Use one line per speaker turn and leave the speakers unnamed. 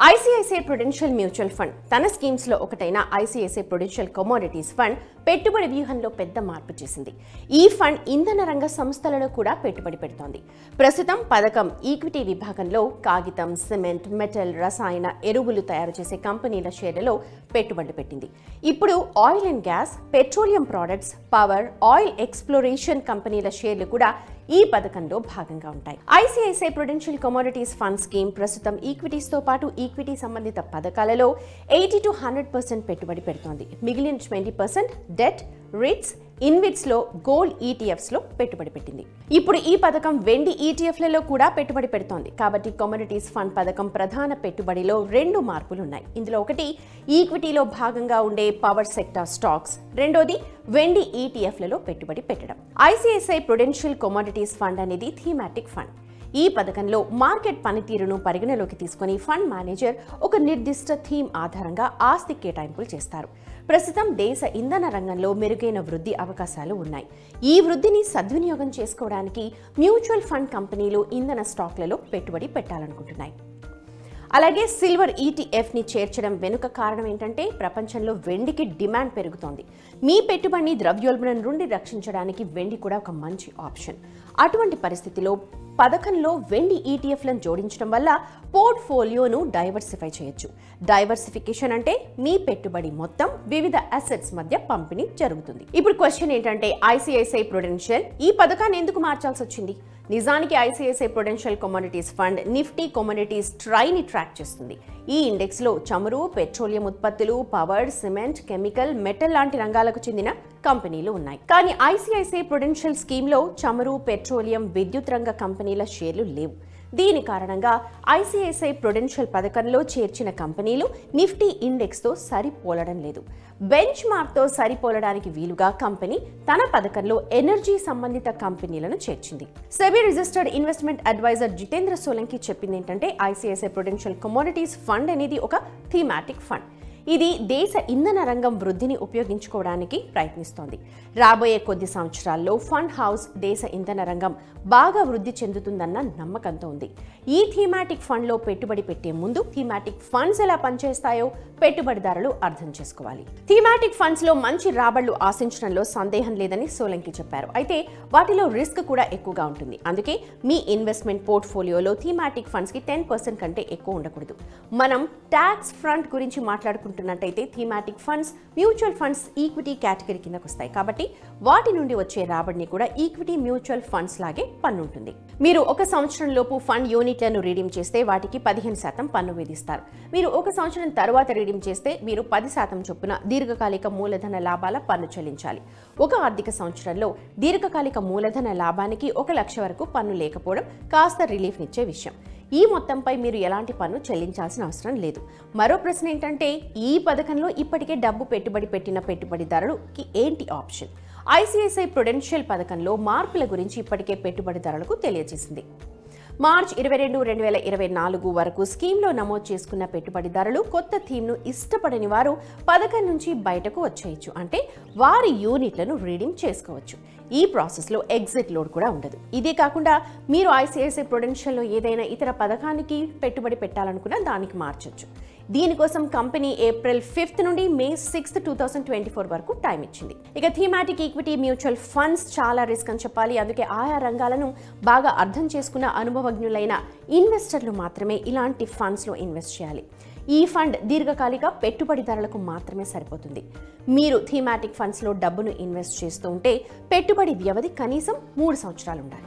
ICICI Prudential mutual fund తన schemes లో ఒకటైన ఐసిఐసిఐ ప్రుడెన్షియల్ కమోడిటీస్ ఫండ్ పెట్టుబడి వ్యూహంలో పెద్ద మార్పు చేసింది. ఈ ఫండ్ ఇంధన రంగ సంస్థలలో కూడా పెట్టుబడి పెడుతోంది. ప్రస్తుతం పథకం ఈక్విటీ విభాగంలో కాగితం, సిమెంట్, మెటల్, రసాయన ఎరువులు తయారు చేసే కంపెనీల షేర్లలో పెట్టుబడి పెట్టింది. ఇప్పుడు oil and gas, petroleum products, power, oil exploration కంపెనీల షేర్లు కూడా ఈ పథకంలో భాగంగా ఉంటాయి. ICICI prudential commodities fund scheme ప్రస్తుతం ఈక్విటీస్ తో పాటు ఈక్విటీ సంబంధిత పథకాలలో 80 to 100% పెట్టుబడి పెడుతోంది. మిగిలిన 20% డెట్, రిట్స్, ఇన్విట్స్ లో, గోల్డ్ ఈటీఎఫ్స్ లో పెట్టుబడి పెట్టింది. ఇప్పుడు ఈ పథకం వెండి ఈటీఎఫ్లలో కూడా పెట్టుబడి పెడుతోంది. కాబట్టి కమోడిటీస్ ఫండ్ పథకం ప్రధాన పెట్టుబడిలో 2 మార్పులు ఉన్నాయి. ఇందులో ఒకటి ఈక్విటీలో భాగంగా ఉండే పవర్ సెక్టార్ స్టాక్స్, రెండోది వెండి ఈటీఎఫ్లలో పెట్టుబడి పెట్టడం. ఐసిఐసిఐ ప్రుడెన్షియల్ కమోడిటీస్ ఫండ్ అనేది థీమాటిక్ ఫండ్. ఈ పథకంలో మార్కెట్ పనితీరును పరిగణలోకి తీసుకుని ఫండ్ మేనేజర్ ఒక నిర్దిష్ట థీమ్ ఆధారంగా ఆస్తి కేటాయింపులు చేస్తారు. ప్రస్తుతం దేశ ఇంధన రంగంలో మెరుగైన వృద్ధి అవకాశాలు ఉన్నాయి. ఈ వృద్ధిని సద్వినియోగం చేసుకోవడానికి మ్యూచువల్ ఫండ్ కంపెనీలు ఇంధన స్టాక్లలో పెట్టుబడి పెట్టాలనుకుంటున్నాయి. అలాగే సిల్వర్ ఈటీఎఫ్ ని చేర్చడం వెనుక కారణం ఏంటంటే ప్రపంచంలో వెండికి డిమాండ్ పెరుగుతోంది. మీ పెట్టుబడిని ద్రవ్యోల్బణం నుండి రక్షించడానికి వెండి కూడా ఒక మంచి ఆప్షన్. అటువంటి పరిస్థితిలో పథకంలో వెండి ఈటీఎఫ్లను జోడించడం వల్ల పోర్ట్ఫోలియోను డైవర్సిఫై చేయొచ్చు. డైవర్సిఫికేషన్ అంటే మీ పెట్టుబడి మొత్తం వివిధ అసెట్స్ మధ్య పంపిణీ జరుగుతుంది. ఇప్పుడు క్వశ్చన్ ఏంటంటే ఐసిఐసిఐ ప్రుడెన్షియల్ ఈ పథకాన్ని ఎందుకు మార్చాల్సి వచ్చింది? నిజానికి ICICI prudential commodities fund nifty commodities ట్రైని ట్రాక్ చేస్తుంది. ఈ ఇండెక్స్ లో చమురు, పెట్రోలియం ఉత్పత్తులు, పవర్, సిమెంట్, కెమికల్, మెటల్ లాంటి రంగాలకు చెందిన కంపెనీలు ఉన్నాయి. కానీ ఐసిఐసిఐ ప్రుడెన్షియల్ స్కీమ్ లో చమురు, పెట్రోలియం, విద్యుత్ రంగ కంపెనీల షేర్లు లేవు. దీని కారణంగా ఐసిఐసిఐ ప్రుడెన్షియల్ పథకంలో చేర్చిన కంపెనీలు నిఫ్టీ ఇండెక్స్ తో సరిపోలడం లేదు. బెంచ్ మార్క్ తో సరిపోలడానికి వీలుగా కంపెనీ తన పథకంలో ఎనర్జీ సంబంధిత కంపెనీలను చేర్చింది. SEBI registered investment adviser Jitendra Solanki చెప్పింది ఏంటంటే ఐసిఐసిఐ ప్రుడెన్షియల్ కమోడిటీస్ ఫండ్ అనేది ఒక థీమాటిక్ ఫండ్. ఇది దేశ ఇంధన రంగం వృద్ధిని ఉపయోగించుకోవడానికి ప్రయత్నిస్తోంది. రాబోయే కొద్ది సంవత్సరాల్లో ఫండ్ హౌస్ దేశ ఇంధన రంగం బాగా వృద్ధి చెందుతుందన్న నమ్మకంతో ఉంది. ఈ థీమాటిక్ ఫండ్లో పెట్టుబడి పెట్టే ముందు థీమాటిక్ ఫండ్స్ ఎలా పనిచేస్తాయో పెట్టుబడిదారులు అర్థం చేసుకోవాలి. థీమాటిక్ ఫండ్స్ లో మంచి రాబడులు ఆశించడంలో సందేహం లేదని సోలంకి చెప్పారు. అయితే వాటిలో రిస్క్ కూడా ఎక్కువగా ఉంటుంది. అందుకే మీ ఇన్వెస్ట్మెంట్ పోర్ట్ఫోలియోలో థీమాటిక్ ఫండ్స్ కి 10% కంటే ఎక్కువ ఉండకూడదు. మనం ట్యాక్స్ ఫ్రంట్ గురించి మాట్లాడుకుంటున్నట్టయితే thematic funds, mutual funds equity category కిందకు వస్తాయి. కాబట్టి వాటి నుండి వచ్చే రాబడిని కూడా ఈక్విటీ మ్యూచువల్ ఫండ్స్ లాగే పన్ను ఉంటుంది. మీరు ఒక సంవత్సరం లోపు ఫండ్ యూనిట్లను రీడీమ్ చేస్తే వాటికి 15% పన్ను విధిస్తారు. మీరు ఒక సంవత్సరం తర్వాత రీడీమ్ చేస్తే మీరు 10% చొప్పున దీర్ఘకాలిక మూలధన లాభాల పన్ను చెల్లించాలి. ఒక ఆర్థిక సంవత్సరంలో దీర్ఘకాలిక మూలధన లాభానికి 1 లక్ష వరకు పన్ను లేకపోవడం కాస్త రిలీఫ్నిచ్చే విషయం. ఈ మొత్తంపై మీరు ఎలాంటి పన్ను చెల్లించాల్సిన అవసరం లేదు. మరో ప్రశ్న ఏంటంటే ఈ పథకంలో ఇప్పటికే డబ్బు పెట్టుబడి పెట్టిన పెట్టుబడిదారులకి ఏంటి ఆప్షన్? ఐసిఐసిఐ ప్రుడెన్షియల్ పథకంలో మార్పుల గురించి ఇప్పటికే పెట్టుబడిదారులకు తెలియజేసింది. మార్చి 22, 2024 వరకు స్కీమ్లో నమోదు చేసుకున్న పెట్టుబడిదారులు కొత్త థీమ్ను ఇష్టపడని వారు పథకం నుంచి బయటకు వచ్చేయచ్చు. అంటే వారి యూనిట్లను రీడీమ్ చేసుకోవచ్చు. ఈ ప్రాసెస్లో ఎగ్జిట్ లోడ్ కూడా ఉండదు. ఇదే కాకుండా మీరు ఐసిఐసిఐ ప్రుడెన్షియల్లో ఏదైనా ఇతర పథకానికి పెట్టుబడి పెట్టాలనుకున్నా దానికి మార్చొచ్చు. దీనికోసం కంపెనీ ఏప్రిల్ 5 నుండి మే 6, 2024 వరకు టైం ఇచ్చింది. ఇక థీమాటిక్ ఈక్విటీ మ్యూచువల్ ఫండ్స్ చాలా రిస్క్ అని చెప్పాలి. అందుకే ఆయా రంగాలను బాగా అర్థం చేసుకున్న అనుభవజ్ఞులైన ఇన్వెస్టర్లు మాత్రమే ఇలాంటి ఫండ్స్లో ఇన్వెస్ట్ చేయాలి. ఈ ఫండ్ దీర్ఘకాలిక పెట్టుబడిదారులకు మాత్రమే సరిపోతుంది. మీరు థీమాటిక్ ఫండ్స్లో డబ్బును ఇన్వెస్ట్ చేస్తూ ఉంటే పెట్టుబడి వ్యవధి కనీసం 3 సంవత్సరాలు ఉండాలి.